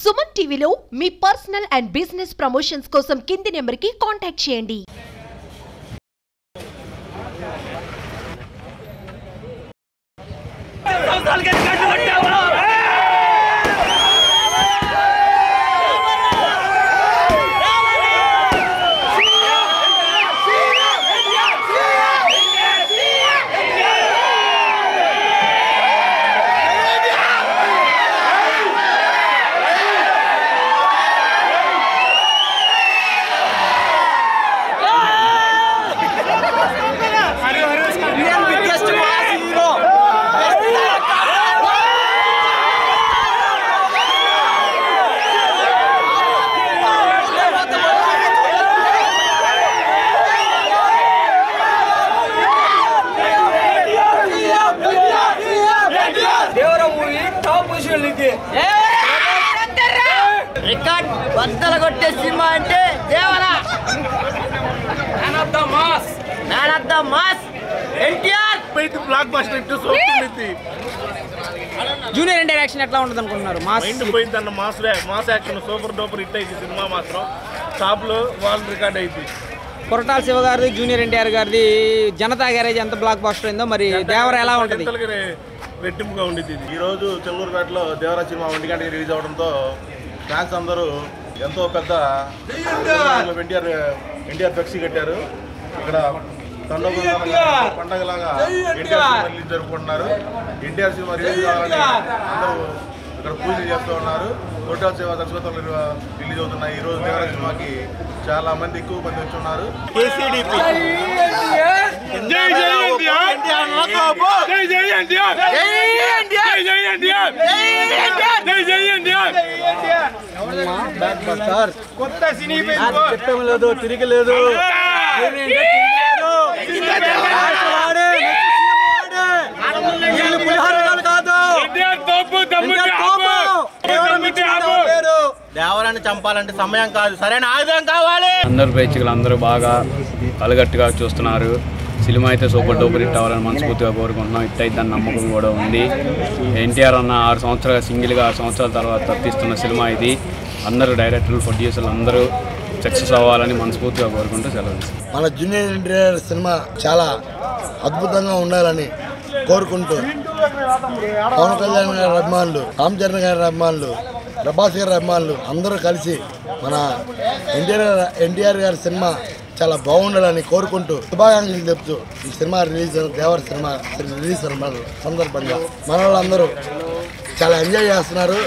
సుమన్ టీవీలో మీ personal and business promotions కోసం కింది నెంబర్కి కాంటాక్ట్ చేయండి. రికార్డ్ బద్దలు కొట్టే సినిమా అంటే Devara. Man of the mass NTR. Blockbuster hit సోపుతుంది. జూనియర్ ఎన్టీఆర్ యాక్షన్ ఎట్లా ఉంటుంది అనుకుంటున్నారు? మైండ్ పోయిందన్న mass action super duper hit అయింది సినిమా మాత్రం. టాప్ లో వాళ్ళు రికార్డ్ అయింది. కొరటాల శివ గారిది జూనియర్ ఎన్టీఆర్ గారిది జనతా గ్యారేజ్ ఎంత బ్లాక్ బస్టర్ అయిందో మరి దేవర ఎలా ఉంటుంది? రెట్టింపుగా ఉండేది. ఈ రోజు చెల్లూరుపేటలో దేవరా సినిమా 1 గంటకి రిలీజ్ అవడంతో ఫ్యాన్స్ అందరూ ఎంతో పెద్ద ఎన్టీఆర్ ఫ్లెక్సీ కట్టారు. ఇక్కడ పండగలాగా ఎన్టీఆర్ రిలీజ్ జరుపుకుంటున్నారు. ఎన్టీఆర్ సినిమా రిలీజ్ కావాలని అందరూ ఇక్కడ పూజలు చేస్తూ ఉన్నారు. కొరటాల శివ దర్శకత్వంలో రిలీజ్ అవుతున్నాయి. ఈ రోజు దేవరా సినిమాకి చాలా మంది ఎక్కువ మంది వచ్చి ఉన్నారు. కొత్త సినీ చెప్పడం లేదు, తిరిగలేదు. దేవరాన్ని చంపాలంటే సమయం కాదు, సరైన ఆయుధం కావాలి. అందరు ప్రేక్షకులు అందరూ బాగా కలగట్టుగా చూస్తున్నారు. సినిమా అయితే సూపర్ డూపర్ హిట్ అవ్వాలని మనస్ఫూర్తిగా కోరుకుంటున్నాం. హిట్ అయిద్దని నమ్మకం కూడా ఉంది. ఎన్టీఆర్ అన్న 6 సంవత్సరాల సింగిల్గా 6 సంవత్సరాల తర్వాత తీస్తున్న సినిమా ఇది. అందరూ డైరెక్టర్లు ప్రొడ్యూసర్లు అందరూ సక్సెస్ అవ్వాలని మనస్ఫూర్తిగా కోరుకుంటూ సెలవు. మన జూనియర్ ఎన్టీఆర్ సినిమా చాలా అద్భుతంగా ఉండాలని కోరుకుంటూ పవన్ కళ్యాణ్ గారి అభిమానులు, రామ్ చరణ్ గారి అభిమానులు, ప్రభాస్ గారి అభిమానులు అందరూ కలిసి మన ఎన్టీఆర్ గారి సినిమా చాలా బాగుండాలని కోరుకుంటూ శుభాకాంక్షలు చెప్తూ ఈ సినిమా దేవర సినిమా రిలీజ్ సందర్భంగా మన వాళ్ళందరూ చాలా ఎంజాయ్ చేస్తున్నారు.